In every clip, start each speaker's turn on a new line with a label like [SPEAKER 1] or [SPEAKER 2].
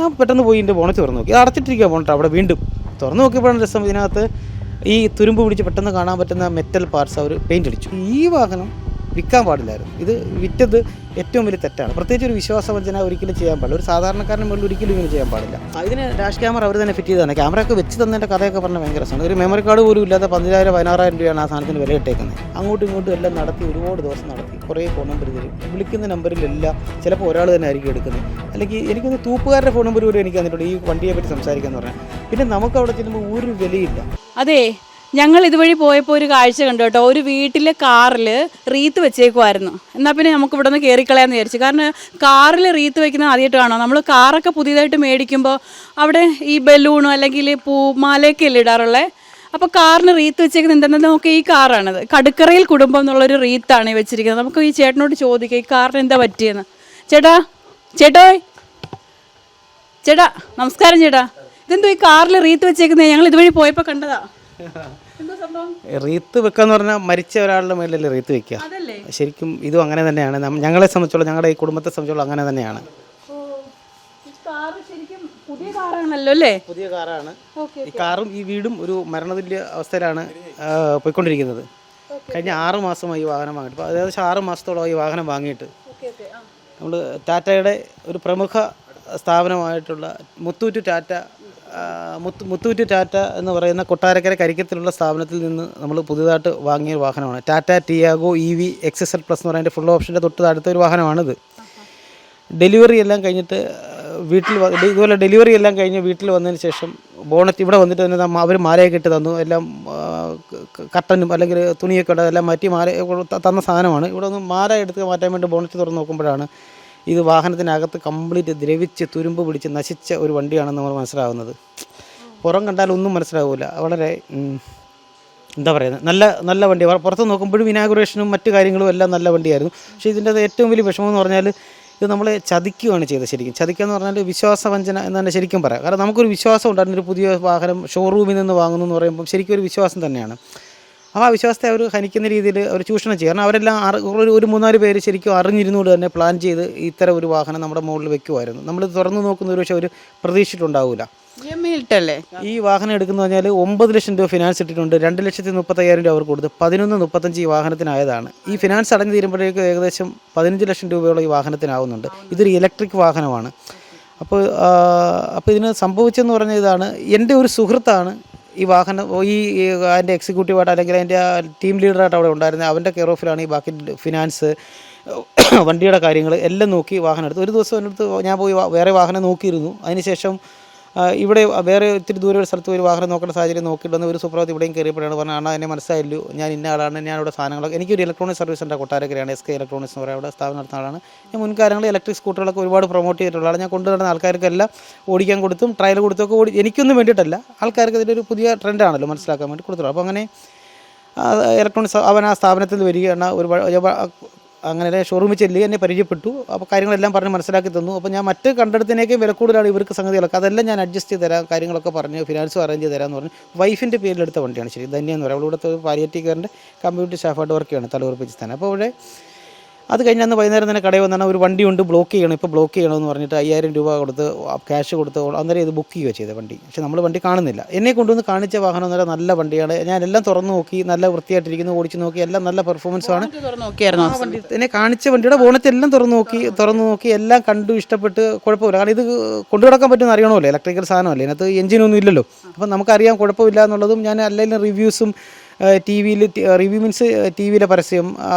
[SPEAKER 1] ഞാൻ പെട്ടെന്ന് പോയി എൻ്റെ ബോണറ്റ് തുറന്നു നോക്കി, അടച്ചിട്ടിരിക്കുക ബോണറ്റ്. അവിടെ വീണ്ടും തുറന്നു നോക്കിയപ്പോഴാണ് രസം, ഇതിനകത്ത് ഈ തുരുമ്പ് പിടിച്ച് പെട്ടെന്ന് കാണാൻ പറ്റുന്ന മെറ്റൽ പാർട്സ് അവർ പെയിൻ്റ് അടിച്ചു. ഈ വാഹനം വിൽക്കാൻ പാടില്ലായിരുന്നു. ഇത് വിറ്റത് ഏറ്റവും വലിയ തെറ്റാണ്. പ്രത്യേകിച്ച് ഒരു വിശ്വാസവഞ്ചന ഒരിക്കലും ചെയ്യാൻ പാടില്ല. ഒരു സാധാരണക്കാരന് മുകളിൽ ഒരിക്കലും ഇങ്ങനെ ചെയ്യാൻ പാടില്ല. ഇതിന് ഡാഷ് ക്യാമറ അവർ തന്നെ ഫിറ്റ് ചെയ്തതാണ്. ക്യാമറയൊക്കെ വെച്ച് തന്നതിൻ്റെ കഥയൊക്കെ പറഞ്ഞാൽ ഭയങ്കര രസമാണ്. ഒരു മെമ്മറി കാർഡ് പോലും ഇല്ലാതെ 15,000-16,000 രൂപയാണ് ആ സാധനത്തിന് വില ഇട്ടേക്കുന്നത്. അങ്ങോട്ടും ഇങ്ങോട്ടും എല്ലാം നടത്തി ഒരുപാട് ദിവസം നടത്തി. കുറേ ഫോൺ നമ്പർ തരും. വിളിക്കുന്ന നമ്പറിലെല്ലാം ചിലപ്പോൾ ഒരാൾ തന്നെ ആയിരിക്കും എടുക്കുന്നത്. അല്ലെങ്കിൽ എനിക്കൊന്ന് തൂപ്പുകാരുടെ ഫോൺ നമ്പർ പോലും എനിക്ക് തന്നിട്ടുണ്ട് ഈ വണ്ടിയെ പറ്റി സംസാരിക്കാമെന്ന് പറഞ്ഞാൽ. പിന്നെ നമുക്ക് അവിടെ ചെല്ലുമ്പോൾ ഒരു വിലയില്ല.
[SPEAKER 2] അതെ, ഞങ്ങൾ ഇതുവഴി പോയപ്പോൾ ഒരു കാഴ്ച കണ്ടു കേട്ടോ. ഒരു വീട്ടിലെ കാറിൽ റീത്ത് വെച്ചേക്കുമായിരുന്നു. എന്നാൽ പിന്നെ നമുക്ക് ഇവിടെ നിന്ന് കയറിക്കളയാന്ന് വിചാരിച്ചു. കാരണം കാറിൽ റീത്ത് വെക്കുന്നത് ആദ്യമായിട്ട് കാണാം. നമ്മൾ കാറൊക്കെ പുതിയതായിട്ട് മേടിക്കുമ്പോൾ അവിടെ ഈ ബലൂണോ അല്ലെങ്കിൽ പൂമാലയൊക്കെ അല്ലേ ഇടാറുള്ളത്. അപ്പോൾ കാറിന് റീത്ത് വെച്ചേക്കുന്നത് എന്തെന്ന് നമുക്ക് ഈ കാറാണത്. കടുക്കറയിൽ കുടുംബം എന്നുള്ളൊരു റീത്താണ് ഈ വെച്ചിരിക്കുന്നത്. നമുക്ക് ഈ ചേട്ടനോട് ചോദിക്കാം ഈ കാറിന് എന്താ പറ്റിയെന്ന്. ചേട്ടാ നമസ്കാരം ചേട്ടാ. ഇതെന്തോ ഈ കാറിൽ റീത്ത് വെച്ചേക്കുന്നത്? ഞങ്ങൾ ഇതുവഴി പോയപ്പോൾ കണ്ടതാ.
[SPEAKER 1] റീത്ത് വെക്കാന്ന് പറഞ്ഞാൽ മരിച്ച ഒരാളുടെ മേലല്ലേ റീത്ത് വെക്കുക. ശരിക്കും ഇതും അങ്ങനെ തന്നെയാണ്. ഞങ്ങളെ സംബന്ധിച്ചോളം, ഞങ്ങളുടെ ഈ കുടുംബത്തെ സംബന്ധിച്ചോളം അങ്ങനെ തന്നെയാണ്. പുതിയ കാറാണ്. ഈ കാറും ഈ വീടും ഒരു മരണതുല്യ അവസ്ഥയിലാണ് പോയിക്കൊണ്ടിരിക്കുന്നത്. കഴിഞ്ഞ 6 മാസമായി ഈ വാഹനം വാങ്ങിയിട്ട്. അപ്പോൾ ഏകദേശം 6 മാസത്തോളം ഈ വാഹനം വാങ്ങിയിട്ട് നമ്മൾ ടാറ്റയുടെ ഒരു പ്രമുഖ സ്ഥാപനമായിട്ടുള്ള മുത്തൂറ്റ് ടാറ്റ എന്ന് പറയുന്ന കൊട്ടാരക്കര കരിക്കത്തിലുള്ള സ്ഥാപനത്തിൽ നിന്ന് നമ്മൾ പുതിയതായിട്ട് വാങ്ങിയ വാഹനമാണ് Tata Tiago EV XSL plus എന്ന് പറയുന്ന ഫുൾ ഓപ്ഷൻ്റെ തൊട്ട് അടുത്ത ഒരു വാഹനമാണിത്. ഡെലിവറി എല്ലാം കഴിഞ്ഞിട്ട് ഇതുപോലെ ഡെലിവറി എല്ലാം കഴിഞ്ഞ് വീട്ടിൽ വന്നതിന് ശേഷം ബോണറ്റ് ഇവിടെ വന്നിട്ട് തന്നെ അവർ മാലയൊക്കെ ഇട്ട് തന്നു. എല്ലാം കട്ടനും അല്ലെങ്കിൽ തുണിയൊക്കെ ഇട്ട് എല്ലാം മാറ്റി മാല തന്ന സാധനമാണ്. ഇവിടെ ഒന്ന് മാല എടുത്ത് മാറ്റാൻ വേണ്ടി ബോണറ്റ് തുറന്ന് നോക്കുമ്പോഴാണ് ഇത് വാഹനത്തിനകത്ത് കംപ്ലീറ്റ് ദ്രവിച്ച് തുരുമ്പ് പിടിച്ച് നശിച്ച ഒരു വണ്ടിയാണെന്ന് നമ്മൾ മനസ്സിലാവുന്നത്. പുറം കണ്ടാൽ ഒന്നും മനസ്സിലാവില്ല. വളരെ എന്താ പറയുന്നത്, നല്ല വണ്ടി. പുറത്ത് നോക്കുമ്പോഴും ഇനാഗുറേഷനും മറ്റു കാര്യങ്ങളും എല്ലാം നല്ല വണ്ടിയായിരുന്നു. പക്ഷേ ഇതിൻ്റെ ഏറ്റവും വലിയ വിഷമം എന്ന് പറഞ്ഞാൽ ഇത് നമ്മളെ ചതിക്കുകയാണ് ചെയ്തത്. ശരിക്കും ചതിക്കുക എന്ന് പറഞ്ഞാൽ വിശ്വാസവഞ്ചന എന്ന് തന്നെ ശരിക്കും പറയാം. കാരണം നമുക്കൊരു വിശ്വാസം ഉണ്ടായിരുന്നു. ഒരു പുതിയ വാഹനം ഷോറൂമിൽ നിന്ന് വാങ്ങുന്നു എന്ന് പറയുമ്പം ശരിക്കും ഒരു വിശ്വാസം തന്നെയാണ്. അപ്പോൾ ആ വിശ്വാസത്തെ അവർ ഹനിക്കുന്ന രീതിയിൽ അവർ ചൂഷണം ചെയ്യും. കാരണം അവരെല്ലാം ഒരു 3-4 പേര് ശരിക്കും അറിഞ്ഞിരുന്നുകൊണ്ട് തന്നെ പ്ലാൻ ചെയ്ത് ഇത്തരം ഒരു വാഹനം നമ്മുടെ മുകളിൽ വെക്കുമായിരുന്നു. നമ്മൾ തുറന്നു നോക്കുന്ന ഒരു പക്ഷേ ഒരു പ്രതീക്ഷിച്ചിട്ടുണ്ടാവില്ല. ഈ വാഹനം എടുക്കുന്ന പറഞ്ഞാൽ 9 ലക്ഷം രൂപ ഫിനാൻസ് ഇട്ടിട്ടുണ്ട്. 2,35,000 രൂപ അവർക്ക് കൊടുത്ത് 11.35 ഈ വാഹനത്തിനായതാണ്. ഈ ഫിനാൻസ് അടഞ്ഞു തീരുമ്പോഴേക്കും ഏകദേശം 15 ലക്ഷം രൂപയോളം ഈ വാഹനത്തിനാവുന്നുണ്ട്. ഇതൊരു ഇലക്ട്രിക് വാഹനമാണ്. അപ്പോൾ ഇതിന് സംഭവിച്ചെന്ന് പറഞ്ഞ ഇതാണ്. എൻ്റെ ഒരു സുഹൃത്താണ് ഈ വാഹനം അതിൻ്റെ എക്സിക്യൂട്ടീവായിട്ട് അല്ലെങ്കിൽ അതിൻ്റെ ടീം ലീഡറായിട്ട് അവിടെ ഉണ്ടായിരുന്നത്. അവൻ്റെ കെയർ ഓഫിലാണ് ഈ ബാക്കി ഫിനാൻസ്, വണ്ടിയുടെ കാര്യങ്ങൾ എല്ലാം നോക്കി വാഹനം എടുത്തു. ഒരു ദിവസം എൻ്റെ അടുത്ത് ഞാൻ പോയി വേറെ വാഹനം നോക്കിയിരുന്നു. അതിനുശേഷം ഇവിടെ വേറെ ഇത്തിരി ദൂരെ ഒരു സ്ഥലത്ത് ഒരു വാഹനം നോക്കേണ്ട സാഹചര്യം നോക്കിയിട്ടൊന്ന് ഒരു സുപ്രഭാതം ഇവിടെയും കയറിയപ്പോഴാണ് പറഞ്ഞത്, അണ്ണാ എന്നെ മനസ്സിലായല്ലോ, ഞാൻ ഇന്ന ആളാണ്, ഞാനിവിടെ സാധനങ്ങളൊക്കെ എനിക്കൊരു ഇലക്ട്രോണിക് സർവീസ് ഉണ്ട് കൊട്ടാരക്കരയാണ്, SK ഇലക്ട്രോണിക്സ് എന്ന് പറയുക, അവിടെ സ്ഥാപനം നടത്തുന്ന ആളാണ് ഞാൻ. മുൻകാലങ്ങൾ ഇലക്ട്രിക് സ്കൂട്ടറുകളൊക്കെ ഒരുപാട് പ്രൊമോട്ട് ചെയ്തിട്ടുള്ള ആളാണ്. ഞാൻ കൊണ്ടുവരുന്ന ആൾക്കാർക്കെല്ലാം ഓടിക്കാൻ കൊടുത്തും ട്രയൽ കൊടുത്തൊക്കെ എനിക്കൊന്നും വേണ്ടിയിട്ടല്ല, ആൾക്കാർക്ക് ഇതിൻ്റെ ഒരു പുതിയ ട്രെൻഡാണല്ലോ മനസ്സിലാക്കാൻ വേണ്ടി കൊടുത്തുള്ളൂ. അപ്പോൾ അങ്ങനെ ഇലക്ട്രോണിക്സ് അവൻ ആ സ്ഥാപനത്തിൽ വരികയാണ്. അങ്ങനെ ഷോറൂമിൽ ചെല്ലുക, എന്നെ പരിചയപ്പെട്ടു. അപ്പോൾ കാര്യങ്ങളെല്ലാം പറഞ്ഞ് മനസ്സിലാക്കി തന്നു. അപ്പോൾ ഞാൻ മറ്റ് കണ്ടെടുത്തതിനേക്കും വില കൂടുതലാണ് ഇവർക്ക് സംഗതികളൊക്കെ. അതെല്ലാം ഞാൻ അഡ്ജസ്റ്റ് ചെയ്ത് തരാം, കാര്യങ്ങളൊക്കെ പറഞ്ഞ് ഫിനാൻസും അറേഞ്ച് ചെയ്ത് തരാമെന്ന് പറഞ്ഞു. വൈഫിൻ്റെ പേരിലെടുത്ത വണ്ടിയാണ്. ശരി, ധന്യ എന്ന് പറയും. അവളിവിടുത്തെ പാലിയേറ്റീവ് കെയറിൻ്റെ കമ്പ്യൂട്ടർ സ്റ്റാഫായിട്ട് വർക്ക് ചെയ്യണം തലയുറപ്പിച്ച് തന്നെ. അപ്പോൾ അവിടെ അത് കഴിഞ്ഞ് അന്ന് വൈകുന്നേരം തന്നെ കടയിൽ വന്നാണ് ഒരു വണ്ടി ഉണ്ട്, ബ്ലോക്ക് ചെയ്യണം, ഇപ്പോൾ ബ്ലോക്ക് ചെയ്യണമെന്ന് പറഞ്ഞിട്ട് 5,000 രൂപ കൊടുത്ത് ക്യാഷ് കൊടുത്ത് അന്നേരം ഇത് ബുക്ക് ചെയ്യുക ചെയ്ത വണ്ടി. പക്ഷേ നമ്മൾ വണ്ടി കാണുന്നില്ല. എന്നെ കൊണ്ടുവന്ന് കാണിച്ച വാഹനം എന്ന് പറഞ്ഞാൽ നല്ല വണ്ടിയാണ്. ഞാൻ എല്ലാം തുറന്നു നോക്കി, നല്ല വൃത്തിയായിട്ടിരിക്കുന്നു, ഓടിച്ച് നോക്കി, എല്ലാം നല്ല പെർഫോമൻസാണ്. വണ്ടി എന്നെ കാണിച്ച വണ്ടിയുടെ ബോണറ്റ് എല്ലാം തുറന്നു നോക്കി എല്ലാം കണ്ടു, ഇഷ്ടപ്പെട്ട്, കുഴപ്പമില്ല. കാരണം ഇത് കൊണ്ടു നടക്കാൻ പറ്റുമെന്ന് അറിയണമല്ലോ, ഇലക്ട്രിക്കൽ സാധനമല്ലേ, ഇതിനകത്ത് എഞ്ചിനൊന്നും ഇല്ലല്ലോ. അപ്പം നമുക്കറിയാം കുഴപ്പമില്ല എന്നുള്ളതും. ഞാൻ അല്ലെങ്കിൽ റിവ്യൂസും റിവ്യൂ മീൻസ് TV-യിലെ പരസ്യം,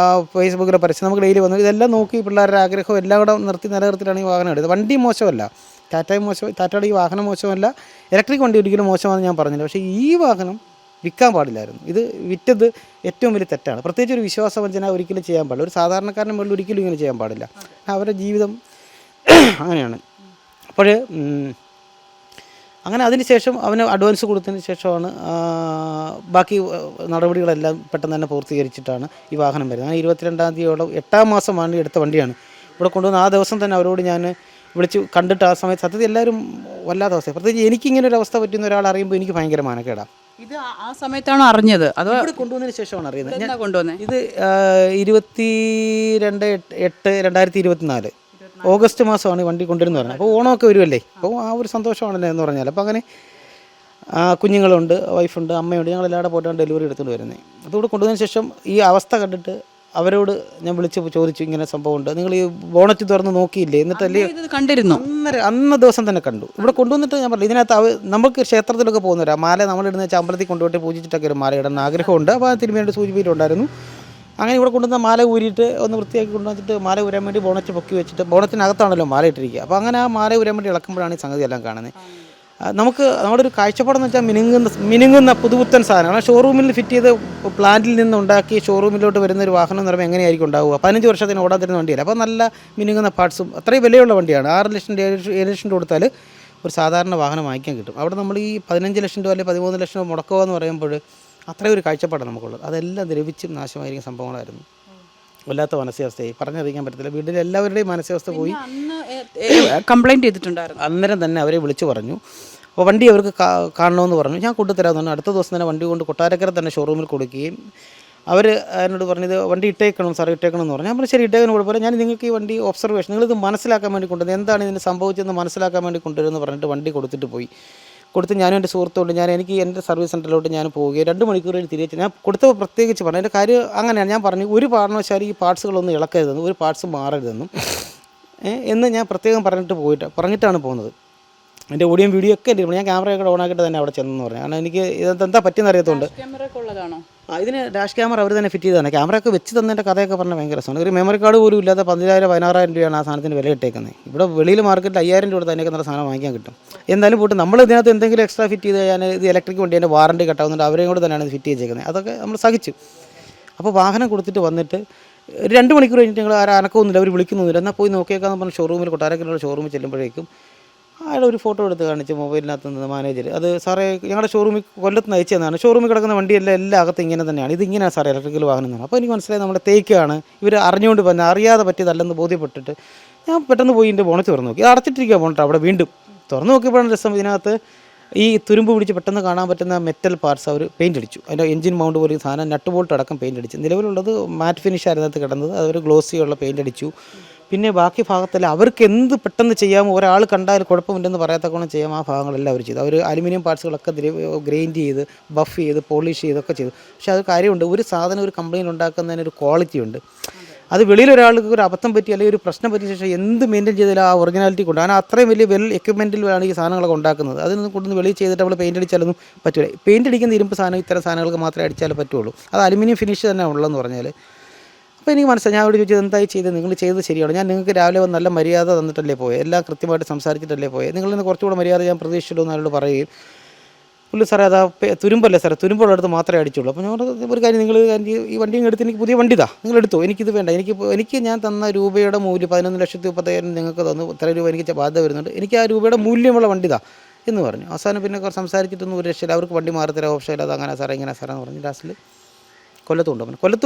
[SPEAKER 1] ഫേസ്ബുക്കിലെ പരസ്യം നമുക്ക് ഡെയിലി വന്നു, ഇതെല്ലാം നോക്കി പിള്ളേരുടെ ആഗ്രഹം എല്ലാം കൂടെ നിലനിർത്തിയിട്ടാണ് ഈ വാഹനം എടുത്തത്. വണ്ടി മോശമല്ല, ടാറ്റയുടെ ഈ വാഹനം മോശമല്ല, ഇലക്ട്രിക് വണ്ടി ഒരിക്കലും മോശമാണെന്ന് ഞാൻ പറഞ്ഞില്ല. പക്ഷേ ഈ വാഹനം വിൽക്കാൻ പാടില്ലായിരുന്നു. ഇത് വിറ്റത് ഏറ്റവും വലിയ തെറ്റാണ്. പ്രത്യേകിച്ച് ഒരു വിശ്വാസവഞ്ചന ഒരിക്കലും ചെയ്യാൻ പാടില്ല. ഒരു സാധാരണക്കാരൻ്റെ മുകളിൽ ഒരിക്കലും ഇങ്ങനെ ചെയ്യാൻ പാടില്ല. അവരുടെ ജീവിതം അങ്ങനെയാണ്. അപ്പോൾ അങ്ങനെ അതിനുശേഷം അവന് അഡ്വാൻസ് കൊടുത്തതിന് ശേഷമാണ് ബാക്കി നടപടികളെല്ലാം പെട്ടെന്ന് തന്നെ പൂർത്തീകരിച്ചിട്ടാണ് ഈ വാഹനം വരുന്നത്. അങ്ങനെ 22-ാം തീയതിയോളം 8-ാം മാസമാണ് എടുത്ത വണ്ടിയാണ് ഇവിടെ കൊണ്ടുവന്ന്. ആ ദിവസം തന്നെ അവരോട് ഞാൻ വിളിച്ച് കണ്ടിട്ട് ആ സമയത്ത് സത്യത്തിൽ എല്ലാവരും വല്ലാത്ത അവസ്ഥ. പ്രത്യേകിച്ച് എനിക്കിങ്ങനെ ഒരു അവസ്ഥ പറ്റുന്ന ഒരാൾ അറിയുമ്പോൾ എനിക്ക് ഭയങ്കര മാനക്കേടാണ്.
[SPEAKER 2] ഇത് ആ സമയത്താണോ അറിഞ്ഞത്? അതോ
[SPEAKER 1] ഇവിടെ കൊണ്ടുവന്നതിന് ശേഷമാണ് അറിയുന്നത്.
[SPEAKER 2] കൊണ്ടുവന്നത്
[SPEAKER 1] ഇത് 22/8/2024 ഓഗസ്റ്റ് മാസമാണ് ഈ വണ്ടി കൊണ്ടുവരുന്നത് പറഞ്ഞത്. അപ്പോൾ ഓണമൊക്കെ വരുമല്ലേ, അപ്പോൾ ആ ഒരു സന്തോഷമാണല്ലോ എന്ന് പറഞ്ഞാൽ. അപ്പോൾ അങ്ങനെ കുഞ്ഞുങ്ങളുണ്ട്, വൈഫുണ്ട്, അമ്മയുണ്ട്, ഞങ്ങളെല്ലാവരും പോയിട്ടാണ് ഡെലിവറി എടുത്തുകൊണ്ട് വരുന്നത്. അതുകൂടെ കൊണ്ടുവന്നതിന് ശേഷം ഈ അവസ്ഥ കണ്ടിട്ട് അവരോട് ഞാൻ വിളിച്ച് ചോദിച്ചു, ഇങ്ങനെ സംഭവമുണ്ട്, നിങ്ങൾ ഈ ബോണറ്റ് തുറന്ന് നോക്കിയില്ലേ, എന്നിട്ടല്ലേ
[SPEAKER 2] കണ്ടിരുന്നു.
[SPEAKER 1] അന്ന ദിവസം തന്നെ കണ്ടു. ഇവിടെ കൊണ്ടുവന്നിട്ട് ഞാൻ പറഞ്ഞു, ഇതിനകത്ത് നമുക്ക് ക്ഷേത്രത്തിലൊക്കെ പോകുന്നവരാ മാല നമ്മളിടുന്ന അമ്പലത്തിൽ കൊണ്ടുപോയിട്ട് പൂജിച്ചിട്ടൊക്കെ ഒരു മാല ഇടുന്ന ആഗ്രഹമുണ്ട്. അപ്പോൾ ആ തിരുമേനിയുടെ സൂചിപ്പിയിലുണ്ടായിരുന്നു. അങ്ങനെ ഇവിടെ കൊണ്ടുവന്ന മാല ഊരിയിട്ട് ഒന്ന് വൃത്തിയാക്കി കൊണ്ടുവന്നിട്ട് മാല ഊരാൻ വേണ്ടി ബോണറ്റ് പൊക്കി വെച്ചിട്ട്, ബോണറ്റിനകത്താണല്ലോ മാല ഇട്ടിരിക്കുക. അപ്പോൾ അങ്ങനെ ആ മാല ഊരാൻ വേണ്ടി ഇളക്കുമ്പോഴാണ് ഈ സംഗതി എല്ലാം കാണുന്നത്. നമ്മുടെ ഒരു കാഴ്ചപ്പാടെന്ന് വെച്ചാൽ മിനുങ്ങുന്ന പുതുപുത്തൻ സാധനമാണ്. ഷോറൂമിൽ ഫിറ്റ് ചെയ്ത് പ്ലാന്റിൽ നിന്ന് ഉണ്ടാക്കി ഷോറൂമിലോട്ട് വരുന്ന ഒരു വാഹനം എന്ന് പറയുമ്പോൾ എങ്ങനെയായിരിക്കും ഉണ്ടാവുക? 15 വർഷത്തിന് ഓടാൻ തരുന്ന വണ്ടിയല്ല. അപ്പോൾ നല്ല മിനുങ്ങുന്ന പാർട്സും അത്രയും വിലയുള്ള വണ്ടിയാണ്. 6 ലക്ഷം 7 ലക്ഷം രൂപ കൊടുത്താൽ ഒരു സാധാരണ വാഹനം വാങ്ങിക്കാൻ കിട്ടും. അവിടെ നമ്മൾ ഈ 15 ലക്ഷം രൂപ അല്ലെങ്കിൽ 13 ലക്ഷം രൂപ മുടക്കുക എന്ന് പറയുമ്പോൾ അത്രയും ഒരു കാഴ്ചപ്പാടാണ് നമുക്കുള്ളത്. അതെല്ലാം ദ്രവിച്ചും നാശമായിരിക്കും സംഭവങ്ങളായിരുന്നു. വല്ലാത്ത മാനസികാവസ്ഥയായി, പറഞ്ഞറിയിക്കാൻ പറ്റത്തില്ല. വീട്ടിൽ എല്ലാവരുടെയും മാനസികാവസ്ഥ പോയി.
[SPEAKER 2] കംപ്ലൈൻറ്റ് ചെയ്തിട്ടുണ്ടായിരുന്നു.
[SPEAKER 1] അന്നേരം തന്നെ അവരെ വിളിച്ചു പറഞ്ഞു. അപ്പോൾ വണ്ടി അവർക്ക് കാണണമെന്ന് പറഞ്ഞു. ഞാൻ കൊണ്ടുതരാമെന്ന് പറഞ്ഞു. അടുത്ത ദിവസം തന്നെ വണ്ടി കൊണ്ട് കൊട്ടാരക്കര തന്നെ ഷോറൂമിൽ കൊടുക്കുകയും അവർ എന്നോട് പറഞ്ഞത് വണ്ടി ഇട്ടേക്കണം സാർ, ഇട്ടേക്കണം എന്ന് പറഞ്ഞു. ഞാൻ പറഞ്ഞു ശരി, ഇട്ടേക്കണം കുഴപ്പമില്ല, ഞാൻ നിങ്ങൾക്ക് ഈ വണ്ടി ഒബ്സർവേഷൻ, നിങ്ങളിത് മനസ്സിലാക്കാൻ വേണ്ടി കൊണ്ടുവരുന്നത്, എന്താണ് ഇതിന് സംഭവിച്ചതെന്ന് മനസ്സിലാക്കാൻ വേണ്ടി കൊണ്ടുവരുമെന്ന് പറഞ്ഞിട്ട് വണ്ടി കൊടുത്തിട്ട് പോയി. കൊടുത്ത് ഞാനും എൻ്റെ സുഹൃത്തുകൊണ്ട് എനിക്ക് എൻ്റെ സർവീസ് സെൻറ്ററിലോട്ട് ഞാൻ പോവുകയും 2 മണിക്കൂർ തിരിച്ച് ഞാൻ കൊടുത്തപ്പോൾ പ്രത്യേകിച്ച് പറഞ്ഞു. എൻ്റെ കാര്യം അങ്ങനെയാണ്. ഞാൻ പറഞ്ഞു, ഒരു കാരണവശാലും ഈ പാർട്സുകളൊന്നും ഇളക്കരുതെന്നും ഒരു പാർട്സ് മാറരുതെന്നും എന്ന് ഞാൻ പ്രത്യേകം പറഞ്ഞിട്ടാണ് പോകുന്നത്. എൻ്റെ ഓഡിയോ വീഡിയോ ഒക്കെ എൻ്റെ ഞാൻ ക്യാമറയൊക്കെ ഓണാക്കിയിട്ട് തന്നെ അവിടെ ചെന്നെന്ന് പറഞ്ഞു. കാരണം എനിക്ക് ഇതെന്താ പറ്റിയെന്ന് അറിയത്തുണ്ട്. ഇതിന് ഡാഷ് ക്യാമറ അവർ തന്നെ ഫിറ്റ് ചെയ്തതാണ്. ക്യാമറയൊക്കെ വെച്ച് തന്നതിൻ്റെ കഥയൊക്കെ പറഞ്ഞാൽ ഭയങ്കര രസമാണ്. ഒരു മെമ്മറി കാർഡ് പോലും ഇല്ലാത്ത 15,000-16,000 രൂപയാണ് ആ സാധനത്തിന് വില ഇട്ടേക്കുന്നത്. ഇവിടെ വെളിയിൽ മാർക്കറ്റിൽ 5,000 രൂപ തന്നെയൊക്കെ നല്ല സാധനം വാങ്ങിക്കാൻ കിട്ടും. എന്തായാലും പോയിട്ട് നമ്മൾ ഇതിനകത്ത് എന്തെങ്കിലും എക്സ്ട്രാ ഫിറ്റ് ചെയ്ത് ഞാൻ ഇത് ഇലക്ട്രിക് വണ്ടി എൻ്റെ വാറണ്ടി കട്ടാവുന്നുണ്ട്, അവരെയും കൂടെ തന്നെയാണ് ഫിറ്റ് ചെയ്തേക്കുന്നത്. അതൊക്കെ നമ്മൾ സഹിച്ചു. അപ്പോൾ വാഹനം കൊടുത്തിട്ട് വന്നിട്ട് 2 മണിക്കൂർ കഴിഞ്ഞിട്ട് ഞങ്ങൾ അനക്കമൊന്നുമില്ല, അവർ വിളിക്കുന്നൊന്നുമില്ല. എന്നാൽ പോയി നോക്കിയേക്കാന്ന് പറഞ്ഞ് ഷോറൂമിൽ കൊട്ടാരക്കരയുള്ള ഷോറൂമിൽ ചെല്ലുമ്പോഴേക്കും അയാൾ ഒരു ഫോട്ടോ എടുത്ത് കാണിച്ച് മൊബൈലിനകത്ത് നിന്ന് മാനേജർ, അത് സാറേ ഞങ്ങളുടെ ഷോറൂമിൽ കൊല്ലത്ത് നിന്ന് അയച്ചു തന്നാണ്, ഷോറൂമിൽ കിടക്കുന്ന വണ്ടിയെല്ലാം എല്ലാ അകത്ത് ഇങ്ങനെ തന്നെയാണ്, ഇതിങ്ങനെയാണ് സാറേ ഇലക്ട്രിക്കൽ വാഹനം എന്നാണ്. അപ്പോൾ എനിക്ക് മനസ്സിലായി നമ്മുടെ തേക്കാണ്, ഇവർ അറിഞ്ഞുകൊണ്ട് പറഞ്ഞാൽ അറിയാതെ പറ്റിയതല്ലെന്ന് ബോധ്യപ്പെട്ടിട്ട് ഞാൻ പെട്ടെന്ന് പോയി എൻ്റെ ബോണറ്റ് തുറന്നു നോക്കി. അടച്ചിട്ടിരിക്കുക ബോണറ്റ്. അവിടെ വീണ്ടും തുറന്നു നോക്കിയപ്പോഴാണ് രസം, ഇതിനകത്ത് ഈ തുരുമ്പ് പിടിച്ച് പെട്ടെന്ന് കാണാൻ പറ്റുന്ന മെറ്റൽ പാർട്സ് അവർ പെയിൻ്റ് അടിച്ചു. അതിൻ്റെ എഞ്ചിൻ മൗണ്ട് പോലെ സാധനം നട്ട് ബോൾട്ട് അടക്കം പെയിൻ്റ് അടിച്ചു. നിലവിലുള്ളത് മാറ്റ് ഫിനിഷ് ആയിരുന്നത് കിടന്നത്, അതൊരു ഗ്ലോസിയുള്ള പെയിൻ്റ് അടിച്ചു. പിന്നെ ബാക്കി ഭാഗത്തെല്ലാം അവർക്ക് എന്ത് പെട്ടെന്ന് ചെയ്യാമോ, ഒരാൾ കണ്ടാൽ കുഴപ്പമില്ലെന്ന് പറയാത്തക്കോണം ചെയ്യാം, ആ ഭാഗങ്ങളെല്ലാം അവർ ചെയ്തു. അവർ അലുമിനിയം പാർട്സുകളൊക്കെ ഗ്രൈൻഡ് ചെയ്ത് ബഫ് ചെയ്ത് പോളിഷ് ചെയ്തൊക്കെ ചെയ്തു. പക്ഷേ അത് കാര്യമുണ്ട്, ഒരു സാധനം ഒരു കമ്പനിയിൽ ഉണ്ടാക്കുന്നതിന് ഒരു ക്വാളിറ്റി ഉണ്ട്. അത് വെളിയിൽ ഒരാൾക്ക് ഒരു അബദ്ധം പറ്റി അല്ലെങ്കിൽ ഒരു പ്രശ്നം പറ്റിയ ശേഷം എന്ത് മെയിൻറ്റെയിൻ ചെയ്താലും ആ ഒറിജിനാലിറ്റി കൊണ്ട്, കാരണം അത്രയും വലിയ എക്യുപ്മെൻറ്റിലാണ് ഈ സാധനങ്ങളൊക്കെ ഉണ്ടാക്കുന്നത്. അതിനൊന്നും കൊണ്ടൊന്ന് വെളിയിൽ ചെയ്തിട്ട് നമ്മൾ പെയിൻ്റ് അടിച്ചാലൊന്നും പറ്റില്ല. പെയിൻ്റ് അടിക്കുന്ന ഇരുമ്പ് സാധനം ഇത്തരം സാധനങ്ങൾക്ക് മാത്രമേ അടിച്ചാലേ പറ്റുള്ളൂ. അത് അലുമിനിയം ഫിനിഷ് തന്നെ ഉള്ളതെന്ന് പറഞ്ഞാൽ. അപ്പോൾ എനിക്ക് മനസ്സിലായി. ഞാൻ അവിടെ ചോദിച്ചത് എന്തായി ചെയ്തത്, നിങ്ങൾ ചെയ്തത് ശരിയാണ്, ഞാൻ നിങ്ങൾക്ക് രാവിലെ വന്ന് നല്ല മര്യാദ തന്നിട്ടല്ലേ പോയത്, എല്ലാം കൃത്യമായിട്ട് സംസാരിച്ചിട്ടല്ലേ പോയത്, നിങ്ങളിൽ നിന്ന് കുറച്ചുകൂടെ മര്യാദ ഞാൻ പ്രതീക്ഷിച്ചിട്ടുള്ളൂ എന്നോട് പറയുകയും, പുള്ളി സാറേ അതാ തുരുമ്പല്ലേ സാറേ, തുരുമ്പുള്ളടുത്ത് മാത്രമേ അടിച്ചുള്ളൂ. അപ്പോൾ ഞാൻ ഒരു കാര്യം, നിങ്ങൾ ഈ വണ്ടിയും എടുത്ത് എനിക്ക് പുതിയ വണ്ടി നിങ്ങൾ എടുത്തോ, എനിക്കിത് വേണ്ട, എനിക്ക് ഞാൻ തന്ന രൂപയുടെ മൂല്യം 11,35,000 നിങ്ങൾക്ക് തന്നു, ഇത്ര രൂപ എനിക്ക് ബാധ്യത വരുന്നുണ്ട്, എനിക്ക് ആ രൂപയുടെ മൂല്യമുള്ള വണ്ടി എന്ന് പറഞ്ഞു. അവസാനം പിന്നെ സംസാരിച്ചിട്ടൊന്നും ഒരു രക്ഷയില്ല, അവർക്ക് വണ്ടി മാറത്തരാ ഓപ്ഷൻ ഇല്ല, അത് അങ്ങനെ സാറേ ഇങ്ങനെ സാറേ എന്ന് പറഞ്ഞു. ലാസ്റ്റിൽ കൊല്ലത്ത്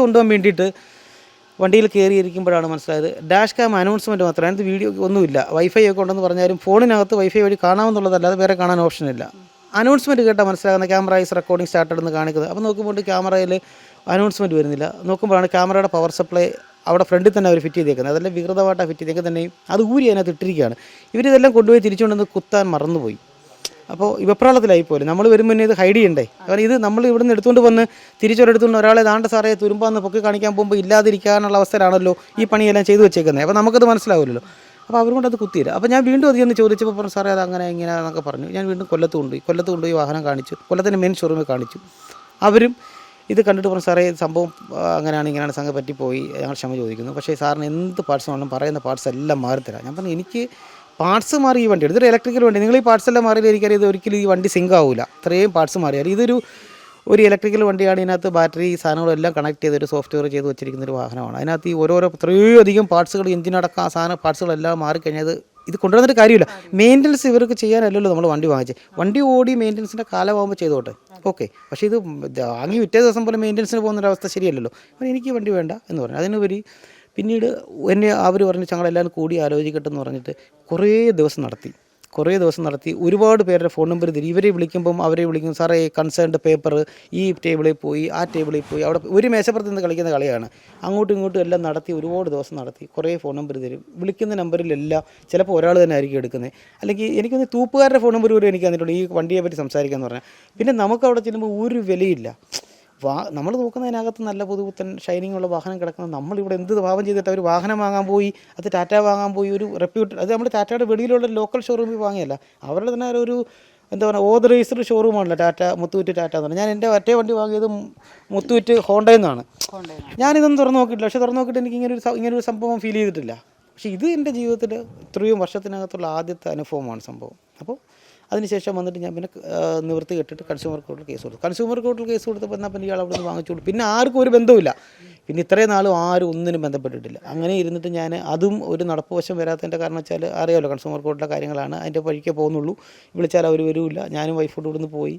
[SPEAKER 1] കൊണ്ടുപോകാൻ വേണ്ടിയിട്ട് വണ്ടിയിൽ കയറിയിരിക്കുമ്പോഴാണ് മനസ്സിലായത് ഡാഷ് ക്യാം അനൗൺസ്മെൻറ്റ് മാത്രമാണ്, അതിനകത്ത് വീഡിയോ ഒന്നുമില്ല. വൈഫൈ ഒക്കെ ഉണ്ടെന്ന് പറഞ്ഞാലും ഫോണിനകത്ത് വൈഫൈ വഴി കാണാമെന്നുള്ളതല്ലാതെ വേറെ കാണാൻ ഓപ്ഷനില്ല. അനൗൺസ്മെൻറ്റ് കേട്ടാൽ മനസ്സിലാകുന്ന ക്യാമറ ഈസ് റെക്കോർഡിംഗ് സ്റ്റാർട്ടഡ് എന്ന് കാണിക്കുന്നത്. അപ്പോൾ നോക്കുമ്പോൾ ക്യാമറയിൽ അനൗൺസ്മെൻറ്റ് വരുന്നില്ല. നോക്കുമ്പോഴാണ് ക്യാമറയുടെ പവർ സപ്ലൈ അവിടെ ഫ്രണ്ടിൽ തന്നെ അവർ ഫിറ്റ് ചെയ്തേക്കുന്നത്. അതെല്ലാം വികൃതമായിട്ടാണ് ഫിറ്റ് ചെയ്തേക്കുന്നത് തന്നെയും അത് ഊരി അതിനകത്ത് ഇട്ടിരിക്കുകയാണ്. ഇവരിതെല്ലാം കൊണ്ടുപോയി തിരിച്ചുകൊണ്ടെന്ന് കുത്താൻ മറന്നുപോയി. അപ്പോൾ വെപ്രാളത്തിലായിപ്പോലെ നമ്മൾ വരുമ്പോൾ തന്നെ ഇത് ഹൈഡ് ചെയ്യണ്ടേ, കാരണം ഇത് നമ്മൾ ഇവിടുന്ന് എടുത്തുകൊണ്ട് വന്ന് തിരിച്ചൊരെടുത്തുകൊണ്ട് ഒരാളെ ദാണ്ട സാറേ തുരുമ്പാന്ന് പൊക്കി കാണിക്കാൻ പോകുമ്പോൾ ഇല്ലാതിരിക്കാനുള്ള അവസ്ഥയിലാണല്ലോ ഈ പണിയെല്ലാം ചെയ്തു വെച്ചേക്കുന്നത്. അപ്പോൾ നമുക്കത് മനസ്സിലാവില്ലല്ലോ. അപ്പോൾ അവരുകൊണ്ട് അത് കുത്തിയില്ല. അപ്പോൾ ഞാൻ വീണ്ടും അത് ചെന്ന് ചോദിച്ചപ്പോൾ പറഞ്ഞു സാറേ അത് അങ്ങനെ ഇങ്ങനെ എന്നൊക്കെ പറഞ്ഞു. ഞാൻ വീണ്ടും കൊല്ലത്ത് കൊണ്ടുപോയി വാഹനം കാണിച്ചു, കൊല്ലത്തിൻ്റെ മെയിൻ ഷോറൂമിൽ കാണിച്ചു. അവരും ഇത് കണ്ടിട്ട് പറഞ്ഞു സാറേ സംഭവം അങ്ങനെയാണ് ഇങ്ങനെയാണ് സംഗതി പറ്റിപ്പോയി, ഞങ്ങൾ ക്ഷമ ചോദിക്കുന്നു, പക്ഷേ സാറിന് എന്ത് പാർട്സ് വേണം പറയുന്ന പാർട്സ് എല്ലാം മാറിത്തരാം. ഞാൻ പറഞ്ഞു എനിക്ക് പാർട്സ് മാറി ഈ വണ്ടി ഇതൊരു ഇലക്ട്രിക്കൽ വണ്ടി, നിങ്ങൾ ഈ പാർട്സ് എല്ലാം മാറിയാൽ എനിക്കറിയാം ഇത് ഒരിക്കലും ഈ വണ്ടി സിങ്ക് ആവില്ല, അത്രയും പാർട്സ് മാറിയാൽ. ഒരു ഇലക്ട്രിക്കൽ വണ്ടിയാണ്. ഇതിനകത്ത് ബാറ്ററി സാധനങ്ങളെല്ലാം കണക്ട് ചെയ്തൊരു സോഫ്റ്റ്വെയർ ചെയ്ത് വെച്ചിരിക്കുന്നൊരു വാഹനമാണ്. അതിനകത്ത് ഈ ഓരോരോ എത്രയോ അധികം പാർട്സുകൾ, എഞ്ചിനടക്കം ആ സാധന പാർട്സുകളെല്ലാം മാറിക്കഴിഞ്ഞാൽ ഇത് കൊണ്ടുവന്നിട്ട് കാര്യമില്ല. മെയിൻ്റനൻസ് ഇവർക്ക് ചെയ്യാനല്ലല്ലോ നമ്മൾ വണ്ടി വാങ്ങിച്ചത്. വണ്ടി ഓടി മെയിൻ്റനൻസിൻ്റെ കാലമാകുമ്പോൾ ചെയ്തോട്ടെ, ഓക്കെ. പക്ഷേ ഇത് വാങ്ങി വിറ്റേ ദിവസം പോലെ മെയിൻ്റനൻസിന് പോകുന്നൊരവസ്ഥ ശരിയല്ലല്ലോ. അപ്പോൾ എനിക്ക് വണ്ടി വേണ്ട എന്ന് പറഞ്ഞു. അതിനുപരി പിന്നീട് എന്നെ അവർ പറഞ്ഞ് ഞങ്ങളെല്ലാവരും കൂടി ആലോചിക്കട്ടെ എന്ന് പറഞ്ഞിട്ട് കുറേ ദിവസം നടത്തി. കുറേ ദിവസം നടത്തി. ഒരുപാട് പേരുടെ ഫോൺ നമ്പർ തരും. ഇവരെ വിളിക്കുമ്പം അവരെ വിളിക്കും, സാറേ കൺസേൺഡ് പേപ്പർ ഈ ടേബിളിൽ പോയി ആ ടേബിളിൽ പോയി, അവിടെ ഒരു മേശപ്പുറത്ത് നിന്ന് കളിക്കുന്ന കളിയാണ്. അങ്ങോട്ടും ഇങ്ങോട്ടും എല്ലാം നടത്തി ഒരുപാട് ദിവസം നടത്തി. കുറേ ഫോൺ നമ്പർ തരും. വിളിക്കുന്ന നമ്പറിലെല്ലാം ചിലപ്പോൾ ഒരാൾ തന്നെ ആയിരിക്കും എടുക്കുന്നത്. അല്ലെങ്കിൽ എനിക്കൊന്ന് തൂപ്പുകാരുടെ ഫോൺ നമ്പർ പോലും എനിക്ക് തന്നിട്ടുണ്ട് ഈ വണ്ടിയെ പറ്റി സംസാരിക്കാമെന്ന് പറഞ്ഞാൽ. പിന്നെ നമുക്ക് അവിടെ ചെല്ലുമ്പോൾ ഒരു വിലയില്ല. നമ്മൾ നോക്കുന്നതിനകത്ത് നല്ല പുതുപുത്തൻ ഷൈനിങ് ഉള്ള വാഹനം കിടക്കുന്നത്, നമ്മളിവിടെ എന്ത് പാപം ചെയ്തിട്ട് ഒരു വാഹനം വാങ്ങാൻ പോയി, അത് ടാറ്റ വാങ്ങാൻ പോയി, ഒരു റെപ്യൂട്ടഡ്, അത് നമ്മൾ ടാറ്റയുടെ വെളിയിലുള്ള ലോക്കൽ ഷോറൂമിൽ വാങ്ങിയല്ല, അവരുടെ തന്നെ ഒരു എന്താ പറയുക ഓതറൈസ്ഡ് ഷോറൂമാണല്ലോ ടാറ്റ, മുത്തൂറ്റ് ടാറ്റ എന്ന് പറഞ്ഞാൽ. ഞാൻ എൻ്റെ ഒറ്റ വണ്ടി വാങ്ങിയത് മുത്തൂറ്റ് ഹോണ്ടയിൽ നിന്നാണ്. ഞാനിതൊന്നും തുറന്നു നോക്കിയിട്ടില്ല. പക്ഷേ തുറന്നു നോക്കിയിട്ട് എനിക്ക് ഇങ്ങനൊരു സംഭവം ഫീൽ ചെയ്തിട്ടില്ല. പക്ഷേ ഇത് എൻ്റെ ജീവിതത്തിൽ ഇത്രയും വർഷത്തിനകത്തുള്ള ആദ്യത്തെ അനുഭവമാണ് സംഭവം. അപ്പോൾ അതിനുശേഷം വന്നിട്ട് ഞാൻ പിന്നെ നിവൃത്തി കെട്ടിട്ട് കൺസ്യൂമർ കോർട്ടിൽ കേസ് കൊടുത്തു. കൺസ്യൂമർ കോർട്ടിൽ കേസ് കൊടുത്തപ്പോൾ എന്നാൽ പിന്നെ ഇയാൾ അവിടെ നിന്ന് വാങ്ങിച്ചോളൂ. പിന്നെ ആർക്കും ഒരു ബന്ധവുമില്ല. പിന്നെ ഇത്രയും നാളും ആരും ഒന്നിനും ബന്ധപ്പെട്ടിട്ടില്ല. അങ്ങനെ ഇരുന്നിട്ട് ഞാൻ അതും ഒരു നടപ്പ് വശം വരാത്തതിൻ്റെ കാരണം വെച്ചാൽ അറിയാമല്ലോ കൺസ്യൂമർ കോർട്ടിലെ കാര്യങ്ങളാണ്, അതിൻ്റെ വഴിക്കേ പോകുന്നുള്ളൂ. വിളിച്ചാൽ അവർ വരില്ല. ഞാനും വൈഫോട് ഇവിടുന്ന് പോയി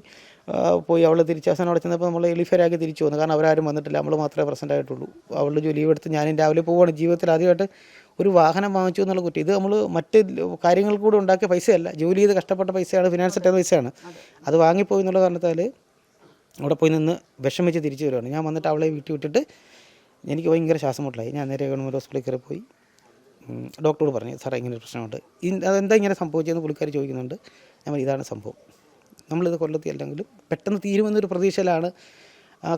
[SPEAKER 1] അവളെ തിരിച്ച് അവസാനം അവിടെ ചെന്നപ്പോൾ നമ്മൾ എളിഫരാക്കി തിരിച്ചു വന്നു. കാരണം അവരാരും വന്നിട്ടില്ല, നമ്മൾ മാത്രമേ പ്രസൻ്റ് ആയിട്ടുള്ളൂ. അവളുടെ ജോലി എടുത്ത് ഞാനും രാവിലെ പോവുകയാണ്. ജീവിതത്തിൽ ആദ്യമായിട്ട് ഒരു വാഹനം വാങ്ങിച്ചു എന്നുള്ള കുറ്റം. ഇത് നമ്മൾ മറ്റ് കാര്യങ്ങൾ കൂടെ ഉണ്ടാക്കിയ പൈസയല്ല, ജോലി ചെയ്ത് കഷ്ടപ്പെട്ട പൈസയാണ്, ഫിനാൻസ് ഇട്ട പൈസയാണ്. അത് വാങ്ങിപ്പോയി എന്നുള്ള കാരണത്താൽ അവിടെ പോയി നിന്ന് വിഷമിച്ച് തിരിച്ചു വരുവാണ്. ഞാൻ വന്നിട്ട് അവളെ വീട്ടിൽ വിട്ടിട്ട് എനിക്ക് ഭയങ്കര ശ്വാസം മുട്ടലായി. ഞാൻ നേരെ ഗവൺമെൻറ് ഹോസ്പിറ്റലിൽ കയറി പോയി. ഡോക്ടറോട് പറഞ്ഞു, സാറേ ഇങ്ങനെ ഒരു പ്രശ്നമുണ്ട്, അതെന്താ ഇങ്ങനെ സംഭവിച്ചതെന്ന് പുള്ളിക്കാർ ചോദിക്കുന്നുണ്ട്. ഞാൻ ഇതാണ് സംഭവം, നമ്മളിത് കൊല്ലത്തി അല്ലെങ്കിലും പെട്ടെന്ന് തീരുമെന്നൊരു പ്രതീക്ഷയിലാണ്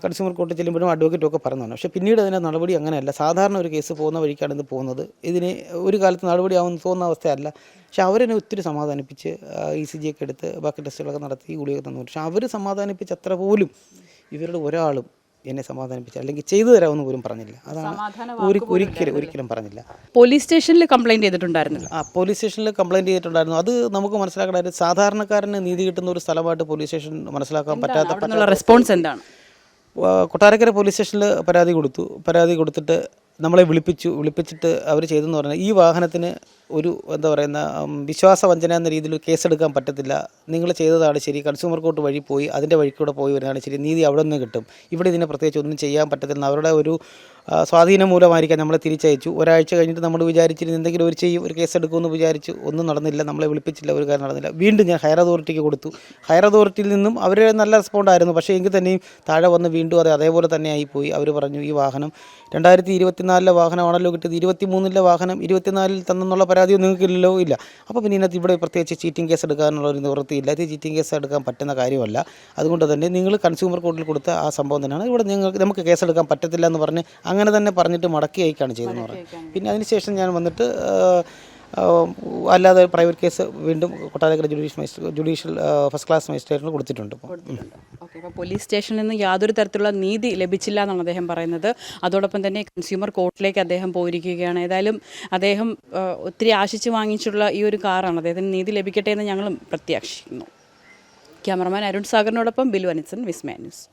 [SPEAKER 1] കൺസ്യൂമർ കോർട്ടിൽ ചെല്ലുമ്പോഴും അഡ്വക്കേറ്റും ഒക്കെ പറഞ്ഞു. പക്ഷേ പിന്നീട് അതിൻ്റെ നടപടി അങ്ങനെയല്ല. സാധാരണ ഒരു കേസ് പോകുന്ന വഴിക്കാണ് ഇത് പോകുന്നത്. ഇതിന് ഒരു കാലത്ത് നടപടി ആവുമെന്ന് തോന്നുന്ന അവസ്ഥയല്ല. പക്ഷെ അവരെന്നെ ഒത്തിരി സമാധാനിപ്പിച്ച് ECG ഒക്കെ എടുത്ത് ബാക്കി ടെസ്റ്റുകളൊക്കെ നടത്തി ഗുളിക തന്നു. പക്ഷെ അവർ സമാധാനിപ്പിച്ച് അത്ര പോലും ഇവരുടെ ഒരാളും എന്നെ സമാധാനിപ്പിച്ച് അല്ലെങ്കിൽ ചെയ്തു തരാമെന്ന് പോലും പറഞ്ഞില്ല. അതാണ് ഒരിക്കലും പറഞ്ഞില്ല.
[SPEAKER 2] പോലീസ് സ്റ്റേഷനിൽ കംപ്ലയിൻറ്റ് ചെയ്തിട്ടുണ്ടായിരുന്നില്ല?
[SPEAKER 1] പോലീസ് സ്റ്റേഷനിൽ കംപ്ലയിൻറ്റ് ചെയ്തിട്ടുണ്ടായിരുന്നു. അത് നമുക്ക് മനസ്സിലാക്കേണ്ട, സാധാരണക്കാരന് നീതി കിട്ടുന്ന ഒരു സ്ഥലമായിട്ട് പോലീസ് സ്റ്റേഷൻ മനസ്സിലാക്കാൻ പറ്റാത്ത
[SPEAKER 2] റെസ്പോൺസ് എന്താണ്?
[SPEAKER 1] കൊട്ടാരക്കര പോലീസ് സ്റ്റേഷനിൽ പരാതി കൊടുത്തിട്ട് നമ്മളെ വിളിപ്പിച്ചിട്ട് അവർ ചെയ്തെന്ന് പറഞ്ഞാൽ, ഈ വാഹനത്തിന് ഒരു എന്താ പറയുന്ന വിശ്വാസവഞ്ചന എന്ന രീതിയിൽ കേസെടുക്കാൻ പറ്റത്തില്ല, നിങ്ങൾ ചെയ്തതാണ് ശരി, കൺസ്യൂമർ കോർട്ട് വഴി പോയി അതിൻ്റെ വഴിക്കൂടെ പോയി വരുന്നതാണ് ശരി, നീതി അവിടെ നിന്ന് കിട്ടും, ഇവിടെ ഇതിനെ പ്രത്യേകിച്ച് ഒന്നും ചെയ്യാൻ പറ്റത്തില്ല. അവരുടെ ഒരു സ്വാധീനം മൂലമായിരിക്കാം നമ്മളെ തിരിച്ചയച്ചു. ഒരാഴ്ച കഴിഞ്ഞിട്ട് നമ്മൾ വിചാരിച്ചിരുന്നു എന്തെങ്കിലും ഒരു കേസെടുക്കുമെന്ന് വിചാരിച്ചു, ഒന്നും നടന്നില്ല, നമ്മളെ വിളിപ്പിച്ചില്ല, ഒരു കാര്യം നടന്നില്ല. വീണ്ടും ഞാൻ ഹയർ അതോറിറ്റിക്ക് കൊടുത്തു. ഹയർ അതോറിറ്റിയിൽ നിന്നും അവർ നല്ല റെസ്പോണ്ടായിരുന്നു. പക്ഷേ എങ്കിൽ തന്നെയും താഴെ വന്ന് വീണ്ടും അതേപോലെ തന്നെ ആയിപ്പോയി. അവർ പറഞ്ഞു ഈ വാഹനം 2024 വാഹനമാണല്ലോ കിട്ടിയത്, 23 വാഹനം 24 തന്നെന്നുള്ള പരാതിയോ നിങ്ങൾക്കില്ലല്ലോ. ഇല്ല. അപ്പോൾ പിന്നെ ഇതിനകത്ത് ഇവിടെ പ്രത്യേകിച്ച് ചീറ്റിംഗ് കേസ് എടുക്കാനുള്ള ഒരു നിവൃത്തിയില്ല. ഇത് ചീറ്റിംഗ് കേസ് എടുക്കാൻ പറ്റുന്ന കാര്യമല്ല. അതുകൊണ്ട് തന്നെ നിങ്ങൾ കൺസ്യൂമർ കോർട്ടിൽ കൊടുത്ത ആ സംഭവം തന്നെയാണ് ഇവിടെ നമുക്ക് കേസെടുക്കാൻ പറ്റത്തില്ല എന്ന് പറഞ്ഞ് അങ്ങനെ തന്നെ പറഞ്ഞിട്ട് മടക്കി അയക്കുകയാണ് ചെയ്തതെന്ന് പറഞ്ഞു. പിന്നെ അതിനുശേഷം ഞാൻ വന്നിട്ട് അല്ലാതെ പ്രൈവറ്റ് കേസ് വീണ്ടും കൊട്ടാരക്കര ജുഡീഷ്യൽ ഫസ്റ്റ് ക്ലാസ് മജിസ്ട്രേറ്റിന് കൊടുത്തിട്ടുണ്ട്.
[SPEAKER 2] അപ്പോൾ പോലീസ് സ്റ്റേഷനിൽ നിന്ന് യാതൊരു തരത്തിലുള്ള നീതി ലഭിച്ചില്ല എന്നാണ് അദ്ദേഹം പറയുന്നത്. അതോടൊപ്പം തന്നെ കൺസ്യൂമർ കോർട്ടിലേക്ക് അദ്ദേഹം പോയിരിക്കുകയാണ്. ഏതായാലും അദ്ദേഹം ഒത്തിരി ആശിച്ച് വാങ്ങിച്ചുള്ള ഈ ഒരു കാറാണ്, അദ്ദേഹത്തിന് നീതി ലഭിക്കട്ടെ എന്ന് ഞങ്ങളും പ്രത്യാശിക്കുന്നു. ക്യാമറമാൻ അരുൺ സാഗറിനോടൊപ്പം ബിലു അനിസൻ, വിസ്മയ ന്യൂസ്.